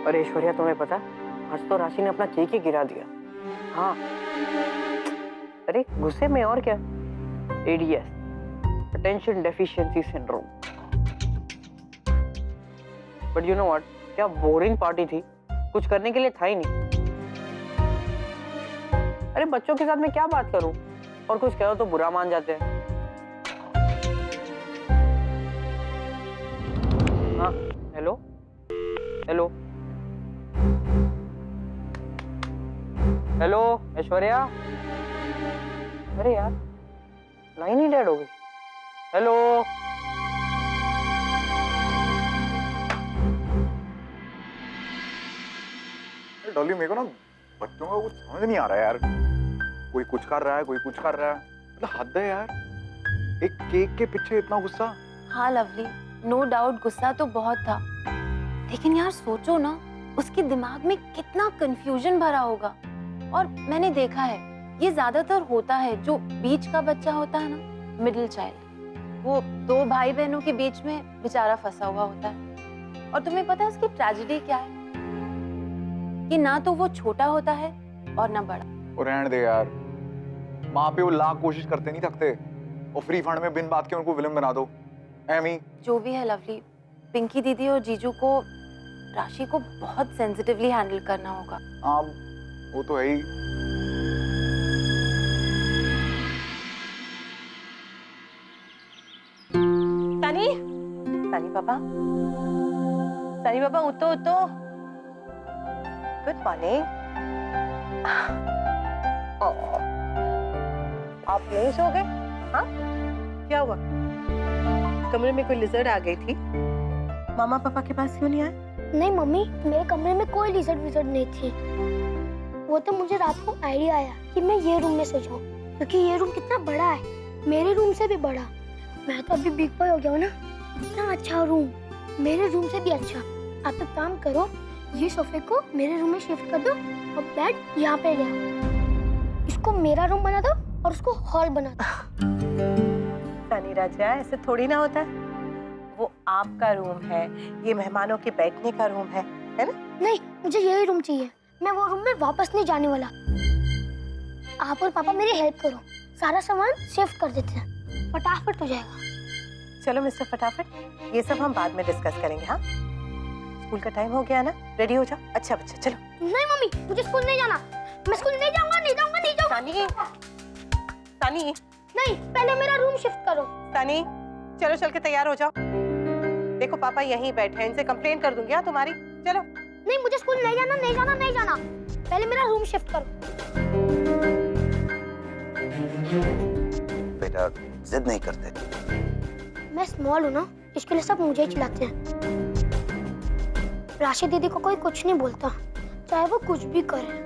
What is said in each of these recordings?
अरे ऐश्वर्या, तुम्हें पता, आज तो राशि ने अपना केक ही गिरा दिया। हाँ, अरे गुस्से में और क्या, ADS, attention deficiency syndrome. But you know what, क्या बोरिंग पार्टी थी, कुछ करने के लिए था ही नहीं। अरे बच्चों के साथ मैं क्या बात करूं, और कुछ कहो तो बुरा मान जाते हैं। हाँ, हेलो हेलो हेलो ऐश्वर्या। अरे यार, लाइन ही डेड हो गई। हेलो डॉली, मेरे को ना बच्चों का कुछ समझ नहीं आ रहा है यार। कोई कुछ कर रहा है, कोई कुछ कर रहा है, मतलब हद है यार। एक केक के पीछे इतना गुस्सा। हाँ लवली, नो डाउट गुस्सा तो बहुत था, लेकिन यार सोचो ना, उसके दिमाग में कितना कंफ्यूजन भरा होगा। और मैंने देखा है, ये ज्यादातर होता है जो बीच का बच्चा होता है ना, मिडिल चाइल्ड, वो दो भाई बहनों के बीच में बेचारा फंसा हुआ होता है। और तुम्हें पता है उसकी ट्रेजेडी क्या है, कि ना तो वो छोटा होता है और ना बड़ा। और रहने दे यार, माँ पे वो लाख कोशिश करते नहीं थकते, और फ्री फंड में बिन बात के उनको विलन बना दो। एमी, जो भी है लवली, पिंकी दीदी और जीजू को राशि को बहुत सेंसिटिवली हैंडल करना होगा। हाँ वो तो है ही। सनी, सनी पापा, सनी पापा उठो उठो। Good morning. आप नहीं सो गए? हाँ, क्या हुआ? कमरे में कोई लिजर्ड आ गई थी? मामा पापा के पास क्यों नहीं आए? नहीं मम्मी, मेरे कमरे में कोई लिजर्ड विजर्ड नहीं थी। वो तो मुझे रात को आइडिया आया कि मैं ये रूम में सो जाऊं, क्योंकि ये रूम कितना बड़ा है, मेरे रूम से भी बड़ा। मैं तो अभी बिग बॉय हो गया हूँ ना, इतना अच्छा रूम, मेरे रूम से भी अच्छा। आप एक काम करो, ये सोफे को मेरे रूम में शिफ्ट कर दो और बेड यहाँ पे ले आओ। इसको मेरा रूम बना दो और उसको हॉल बना दो। सनी राजा, ऐसे थोड़ी ना होता है। वो आपका रूम है, ये मेहमानों के बैठने का रूम है ना? नहीं, मुझे यही रूम चाहिए, मैं वो रूम में वापस नहीं जाने वाला। आप और पापा मेरी हेल्प करो, सारा सामान शिफ्ट कर देते हैं, फटाफट हो जाएगा। चलो मिस्टर फटाफट, ये सब हम बाद में डिस्कस करेंगे। हाँ, स्कूल का टाइम हो गया ना, रेडी हो जाओ। अच्छा बच्चा, चलो। नहीं मम्मी, मुझे स्कूल नहीं जाना, मैं स्कूल नहीं जाऊंगा, नहीं जाऊंगा, नहीं जाऊंगा। सनी, सनी, नहीं, पहले मेरा रूम शिफ्ट करो। सनी, चलो चल के तैयार हो जाओ। देखो पापा यहीं बैठे हैं, इनसे कंप्लेन कर दूंगी हाँ तुम्हारी। चलो। नहीं, मुझे स्कूल नहीं जाना, नहीं जाना, नहीं जाना, पहले मेरा रूम शिफ्ट करो। बेटा जिद नहीं करते। मैं स्मॉल हूँ ना, इसके लिए सब मुझे ही चिल्लाते हैं। राशि दीदी को कोई कुछ नहीं बोलता, चाहे वो कुछ भी करे।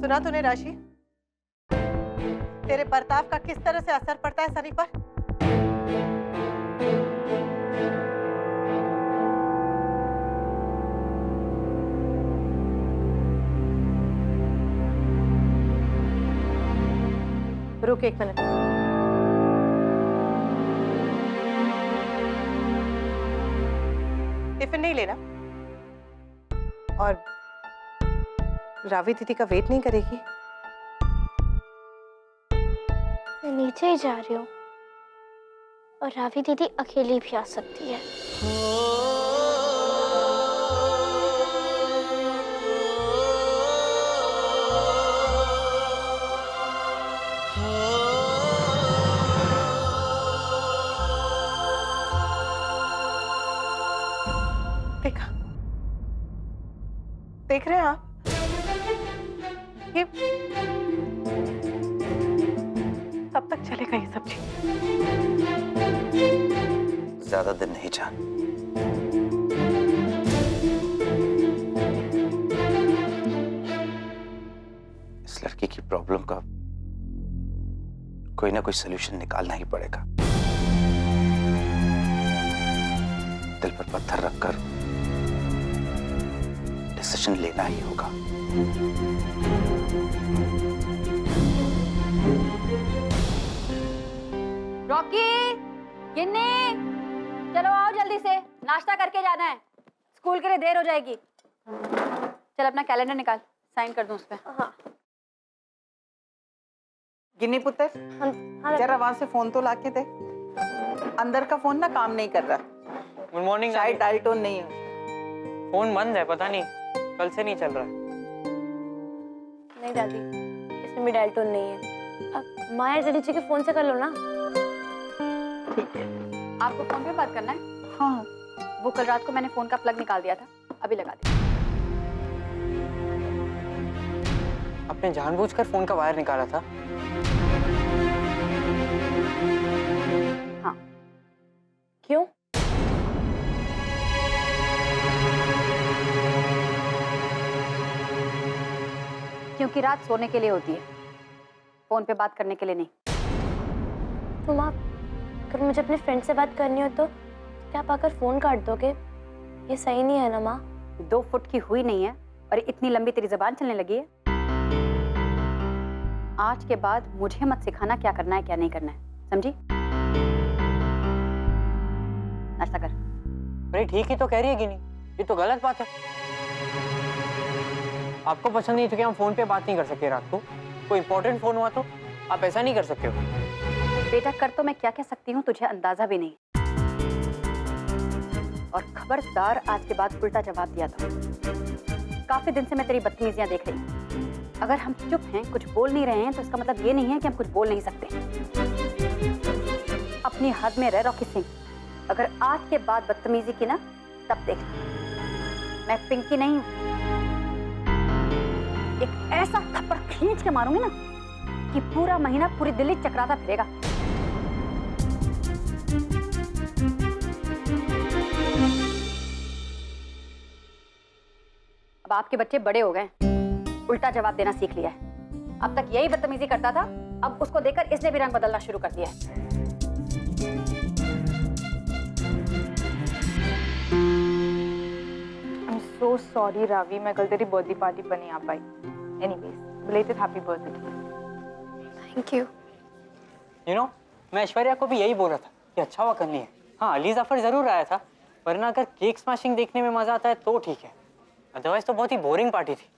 सुना तूने राशि, तेरे बर्ताव का किस तरह से असर पड़ता है सनी पर? रुक एक मिनट। टिफिन नहीं लेना, और रावी दीदी का वेट नहीं करेगी? मैं नीचे ही जा रही हूँ, और रावी दीदी अकेली भी आ सकती है। देखा, देख रहे हैं आप? ये कब तक चलेगा ये सब चीज? ज्यादा दिन नहीं जान। इस लड़की की प्रॉब्लम का कोई ना कोई सलूशन निकालना ही पड़ेगा। दिल पर पत्थर रखकर डिसीजन लेना ही होगा। रॉकी, गिन्नी, चलो आओ जल्दी से, नाश्ता करके जाना है, स्कूल के लिए देर हो जाएगी। चल अपना कैलेंडर निकाल, साइन कर दूं उस पे। हाँ। गिन्नी पुत्र, जरा वहां से फोन तो लाके दे। अंदर का फोन ना काम नहीं कर रहा। Good morning. शायद डायल टोन नहीं है। फोन बंद है, पता नहीं कल से नहीं चल रहा है। नहीं दादी, इसमें भी डायल टोन नहीं है। अब माया डैडी जी के फोन से कर लो ना। ठीक है। आपको फोन पे बात करना है? हाँ। वो कल रात को मैंने फोन का प्लग निकाल दिया था, अभी लगा दिया। आपने जानबूझकर फोन का वायर निकाला था? हाँ। क्यों? क्योंकि रात सोने के लिए होती है, फोन पे बात करने के लिए नहीं। तुम आप अगर मुझे अपने फ्रेंड से बात करनी हो तो क्या आप आकर फोन काट दोगे? ये सही नहीं है ना माँ। 2 फुट की हुई नहीं है और इतनी लंबी तेरी जुबान चलने लगी है। आज के बाद मुझे मत सिखाना क्या करना है क्या नहीं करना है, समझी? नाश्ता कर। अरे ठीक ही तो कह रही है गिनी, ये तो गलत बात है। आपको पसंद नहीं तो क्या हम फोन पे बात नहीं कर सकते रात को? कोई इंपॉर्टेंट फोन हुआ तो आप ऐसा नहीं कर सकते हो? बेटा कर तो मैं क्या कह सकती हूँ तुझे अंदाजा भी नहीं। और खबरदार आज के बाद उल्टा जवाब दिया था। काफी दिन से मैं तेरी बदतमीजियां देख रही हूँ। अगर हम चुप हैं, कुछ बोल नहीं रहे हैं तो इसका मतलब ये नहीं है कि हम कुछ बोल नहीं सकते। अपनी हद में रह रॉकी सिंह। अगर आज के बाद बदतमीजी की ना, तब देख, मैं पिंकी नहीं हूँ। एक ऐसा थप्पड़ खींच के मारूंगी ना कि पूरा महीना पूरी दिल्ली चकराता फिरेगा। अब आपके बच्चे बड़े हो गए, उल्टा जवाब देना सीख लिया है। अब तक यही बदतमीजी करता था, अब उसको देखकर इसने भी रंग बदलना शुरू कर दिया है। I'm so sorry रावी, मैं कल तेरी बर्थडे पार्टी पर नहीं आ पाई। Anyways, belated happy birthday to you. Thank you. You know, मैं ऐश्वर्या को भी यही बोल रहा था कि अच्छा हुआ करनी है। हाँ, अली जाफर जरूर आया था, वरना अगर केक स्मैशिंग देखने में मजा आता है तो ठीक है, अदरवाइज तो बहुत ही बोरिंग पार्टी थी।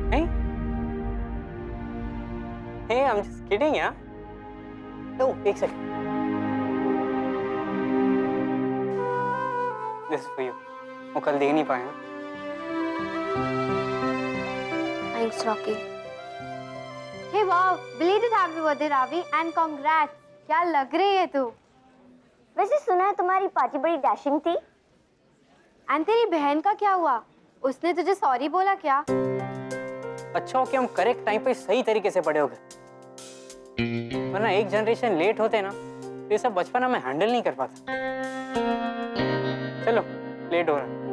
नहीं? Hey, I'm just kidding, यार। Oh, एक second. This is for you. वो कल दे नहीं पाया। Thanks Rocky. Hey wow, belated happy birthday Ravi and congrats. क्या लग रही है तू? वैसे सुना है तुम्हारी पार्टी बड़ी डैशिंग थी। एंड तेरी बहन का क्या हुआ? उसने तुझे सॉरी बोला क्या? अच्छा हो कि हम करेक्ट टाइम पे सही तरीके से बड़े हो गए, वरना एक जनरेशन लेट होते ना तो ये सब बचपना में हैंडल नहीं कर पाता। चलो, लेट हो रहा है।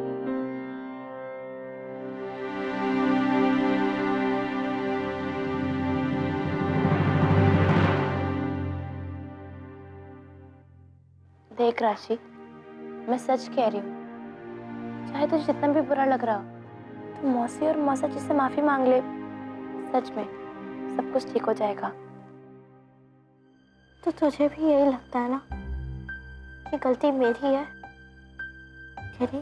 देख राशि, मैं सच कह रही हूँ, चाहे तुझे जितना भी बुरा लग रहा हो, तो मौसी और मौसा जी से माफी मांग ले। सच में सब कुछ ठीक हो जाएगा। तो तुझे भी यही लगता है ना कि गलती मेरी है? करी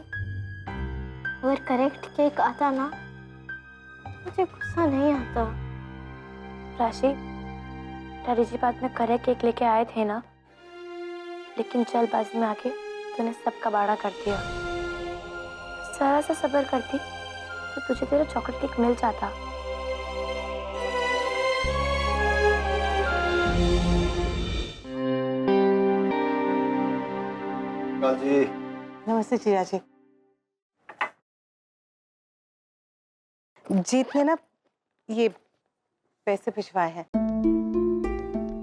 अगर करेक्ट केक आता ना तो मुझे गुस्सा नहीं आता। राशि, डैडी जी बाद में करेक्ट केक लेके आए थे ना, लेकिन जल्दबाजी में आके तूने सब कबाड़ा कर दिया। जरा सा सब्र करती तो तुझे तेरा चॉकलेट केक मिल जाता। जी नमस्ते जीजा जी। जीत ने ना ये पैसे भिजवाए हैं।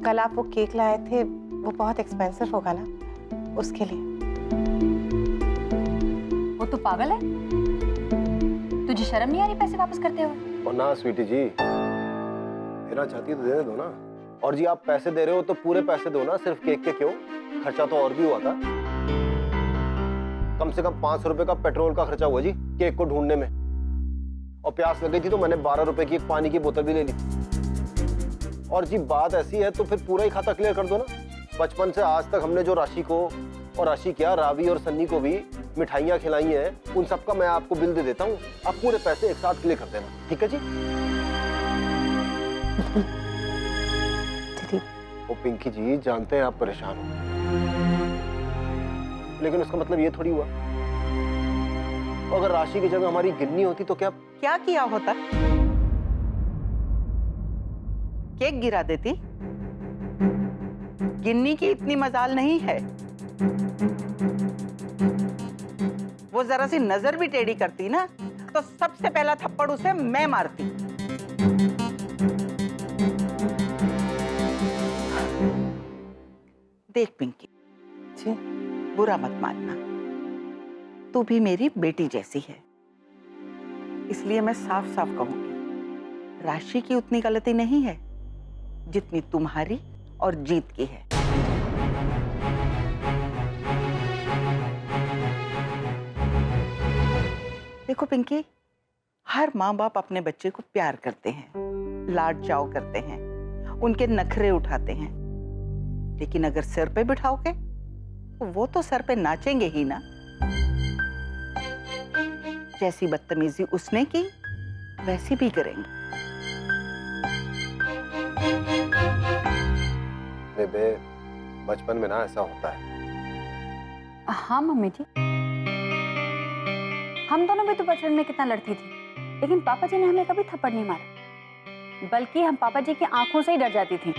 कल आप वो केक लाए थे, वो बहुत एक्सपेंसिव होगा ना, उसके लिए। वो तू पागल है? तुझे शर्म नहीं आ रही पैसे वापस करते हुए? और ना स्वीटी जी, देना चाहती तो दे दो ना। और जी आप पैसे दे रहे हो तो पूरे पैसे दो ना, सिर्फ केक के क्यों? खर्चा तो और भी हुआ था, कम से कम 500 रुपए का पेट्रोल का खर्चा हुआ जी केक को ढूंढने में। और प्यास लगी थी तो मैंने 12 रुपए की एक पानी की बोतल भी ले ली। और जी बात ऐसी है तो फिर पूरा ही खाता क्लियर कर दो ना। बचपन से आज तक हमने जो राशि को और राशि क्या रावी और सन्नी को भी मिठाइयाँ खिलाई हैं, उन सबका मैं आपको बिल दे देता हूँ। आप पूरे पैसे एक साथ क्लियर कर देना, ठीक है जी? दीदी, वो पिंकी जी जानते हैं आप परेशान हो, लेकिन उसका मतलब ये थोड़ी हुआ अगर राशि की जगह हमारी गिन्नी होती तो क्या किया होता? केक गिरा देती। गिन्नी की इतनी मजाल नहीं है। वो जरा सी नजर भी टेढ़ी करती ना तो सबसे पहला थप्पड़ उसे मैं मारती। देख पिंकी जी बुरा मत मानना, तू भी मेरी बेटी जैसी है, इसलिए मैं साफ साफ कहूंगी, राशि की उतनी गलती नहीं है जितनी तुम्हारी और जीत की है। देखो पिंकी, हर माँ बाप अपने बच्चे को प्यार करते हैं, लाड चाव करते हैं, उनके नखरे उठाते हैं, लेकिन अगर सिर पे बिठाओगे तो वो तो सर पे नाचेंगे ही ना। जैसी बदतमीजी उसने की वैसी भी करेंगे। बेबे बचपन में ना ऐसा होता है। हाँ मम्मी जी, हम दोनों भी तो बचपन में कितना लड़ती थी, लेकिन पापा जी ने हमें कभी थप्पड़ नहीं मारा, बल्कि हम पापा जी की आंखों से ही डर जाती थी।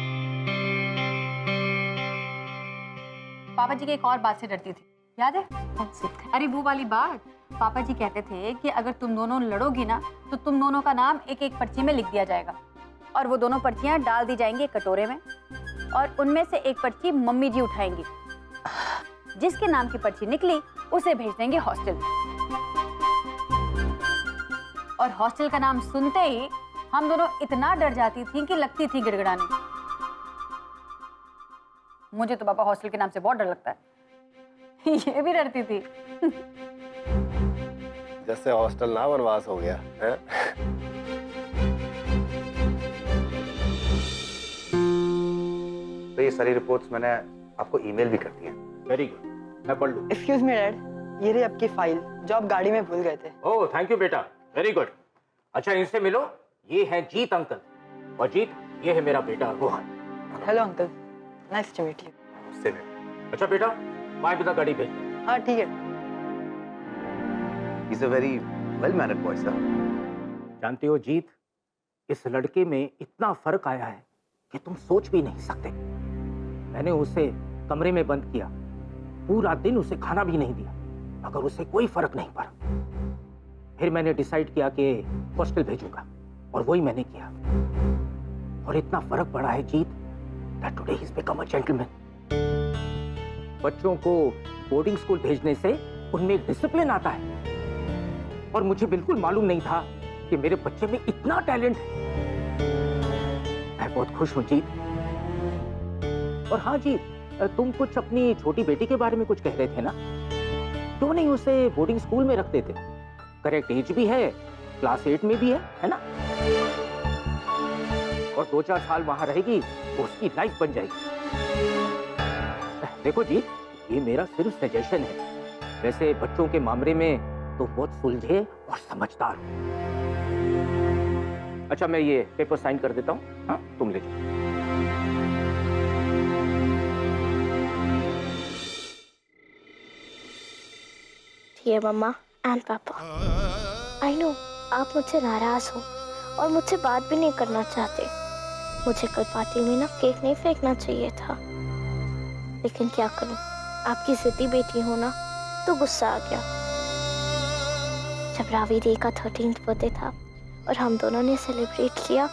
पापा जी की एक और बात से डरती थी, याद है? अरे वो वाली बात, पापा जी कहते थे कि अगर तुम दोनों लड़ोगी ना तो तुम दोनों का नाम एक एक पर्ची में लिख दिया जाएगा और वो दोनों पर्चियां डाल दी जाएंगी एक कटोरे में और उनमें से एक पर्ची मम्मी जी उठाएंगी। जिसके नाम की पर्ची निकली उसे भेज देंगे हॉस्टल में। और हॉस्टल का नाम सुनते ही हम दोनों इतना डर जाती थी कि लगती थी गिड़गिड़ाने। मुझे तो पापा हॉस्टल के नाम से बहुत डर लगता है। ये भी डरती थी। जैसे हॉस्टल ना वनवास हो गया है? तो ये सारी रिपोर्ट्स मैंने आपको ईमेल भी कर दी है। वेरी गुड, मैं पढ़ लूँ। एक्सक्यूज मी डैड, ये रही आपकी फाइल जो आप गाड़ी में भूल गए थे। ओह थैंक यू बेटा, वेरी गुड। अच्छा इनसे मिलो, ये है जीत अंकल, और जीत ये है मेरा बेटा Rohan. Hello uncle, nice to meet you. उससे अच्छा बेटा, माय पिता गाड़ी भेज। हाँ ठीक है। He's a very well-mannered boy, sir. जानते हो जीत, इस लड़के में इतना फर्क आया है कि तुम सोच भी नहीं सकते। मैंने उसे कमरे में बंद किया, पूरा दिन उसे खाना भी नहीं दिया, मगर उसे कोई फर्क नहीं पड़ा। फिर मैंने डिसाइड किया कि हॉस्टल भेजूंगा, और वही मैंने किया। और इतना फर्क पड़ा है जीत, that today he's become a gentleman. बच्चों को बोर्डिंग स्कूल भेजने से उनमें एक डिसिप्लिन आता है, और मुझे बिल्कुल मालूम नहीं था कि मेरे बच्चे में इतना टैलेंट है। मैं बहुत खुश हूं जीत। और हाँ जीत, तुम कुछ अपनी छोटी बेटी के बारे में कुछ कह रहे थे ना? क्यों नहीं उसे बोर्डिंग स्कूल में रख देते? करेक्ट एज भी है, क्लास 8 में भी है ना? और 2-4 साल वहां रहेगी तो उसकी लाइफ बन जाएगी। देखो जीत, ये मेरा सिर्फ सजेशन है। वैसे बच्चों के मामले में तो बहुत सुलझे और समझदार हो। अच्छा मैं ये पेपर साइन कर देता हूँ, हाँ तुम ले जाओ। डियर मम्मा एंड पापा, आई नो आप मुझसे नाराज हो और मुझसे बात भी नहीं करना चाहते। मुझे कल पार्टी में ना केक नहीं फेंकना चाहिए था, लेकिन क्या करूं, आपकी जिद्दी बेटी हो ना तो गुस्सा आ गया। जब रावी दी का 13th बर्थडे था और हम दोनों ने सेलिब्रेट किया,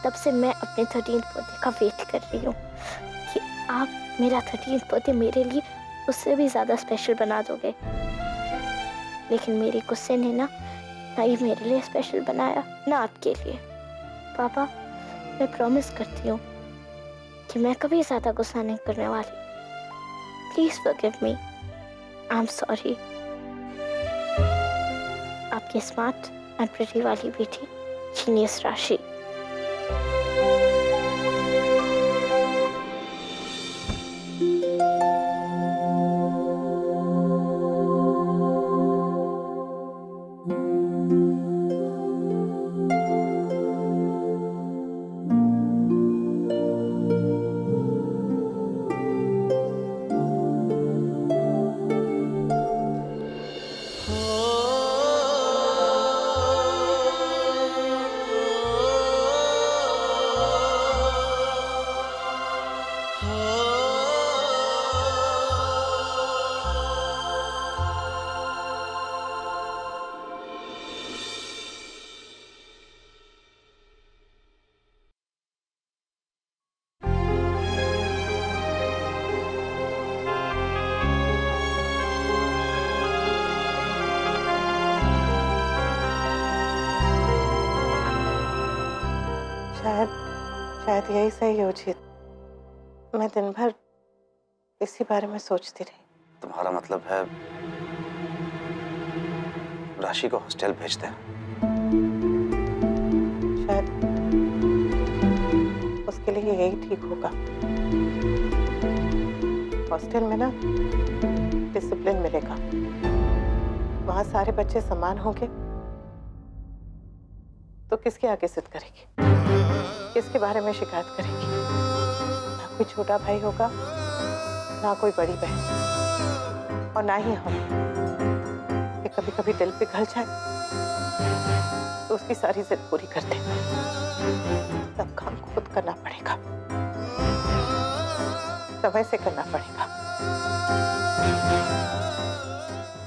तब से मैं अपने 13th बर्थडे का वेट कर रही हूँ कि आप मेरा 13th बर्थडे मेरे लिए उससे भी ज़्यादा स्पेशल बना दोगे। लेकिन मेरे गुस्से ने ना ही मेरे लिए स्पेशल बनाया, ना आपके लिए। पापा, मैं प्रॉमिस करती हूँ कि मैं कभी ज़्यादा गुस्सा नहीं करने वाली। Please forgive me, I am sorry. आपकी स्मार्ट एंड प्रिटी वाली बेटी, जीनियस राशि। शायद यही सही हो जीत। मैं दिन भर इसी बारे में सोचती रही। तुम्हारा मतलब है राशि को हॉस्टल भेज दें? शायद उसके लिए यही ठीक होगा। हॉस्टल में ना डिसिप्लिन मिलेगा, वहां सारे बच्चे समान होंगे, तो किसके आगे जिद करेगी, किसके बारे में शिकायत करेगी? ना कोई छोटा भाई होगा, ना कोई बड़ी बहन, और ना ही हम कि कभी कभी दिल पिघल जाए तो उसकी सारी जिद पूरी कर दे। सब काम खुद करना पड़ेगा, समय से करना पड़ेगा।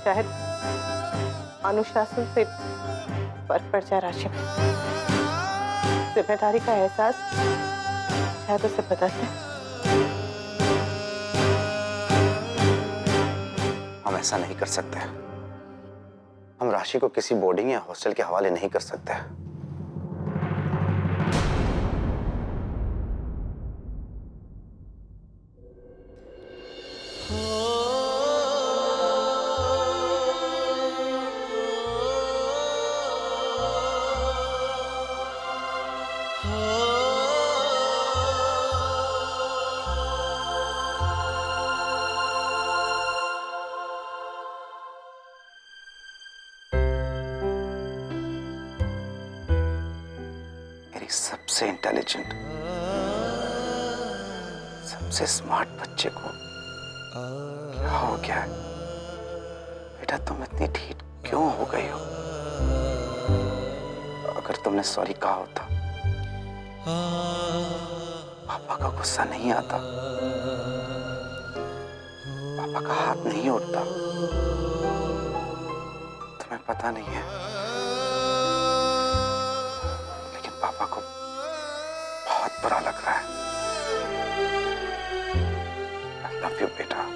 शायद अनुशासन से फर्क पड़ जाए राशि में, जिम्मेदारी का एहसास शायद उसे बदल जाए। हम ऐसा नहीं कर सकते। हम राशि को किसी बोर्डिंग या हॉस्टल के हवाले नहीं कर सकते। सबसे इंटेलिजेंट, सबसे स्मार्ट बच्चे को क्या हो गया है? बेटा तुम इतनी ढीठ क्यों हो गई हो? अगर तुमने सॉरी कहा होता, पापा का गुस्सा नहीं आता, पापा का हाथ नहीं उठता। तुम्हें पता नहीं है, पापा को बहुत बुरा लग रहा है। I love you, बेटा।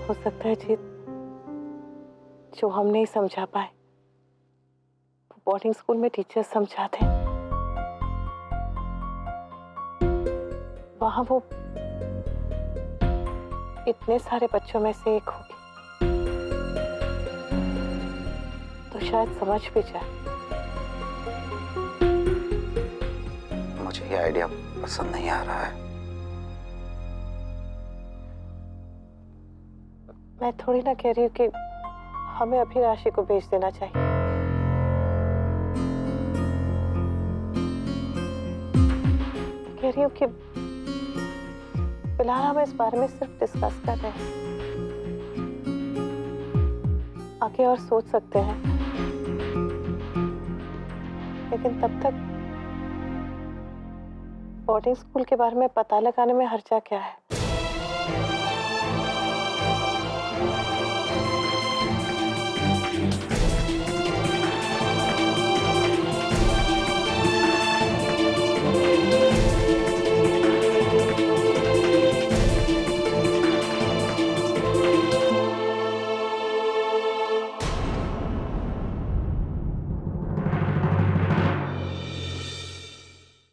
हो सकता है जीत, जो हम नहीं समझा पाए वो बोर्डिंग स्कूल में टीचर्स समझा दें। वहां वो इतने सारे बच्चों में से एक होगी, तो शायद समझ भी जाए। मुझे ये आइडिया पसंद नहीं आ रहा है। मैं थोड़ी ना कह रही हूँ कि हमें अभी राशि को भेज देना चाहिए। कह रही हूँ कि फिलहाल हम इस बारे में सिर्फ डिस्कस कर रहे हैं, आगे और सोच सकते हैं, लेकिन तब तक बोर्डिंग स्कूल के बारे में पता लगाने में हर्जा क्या है?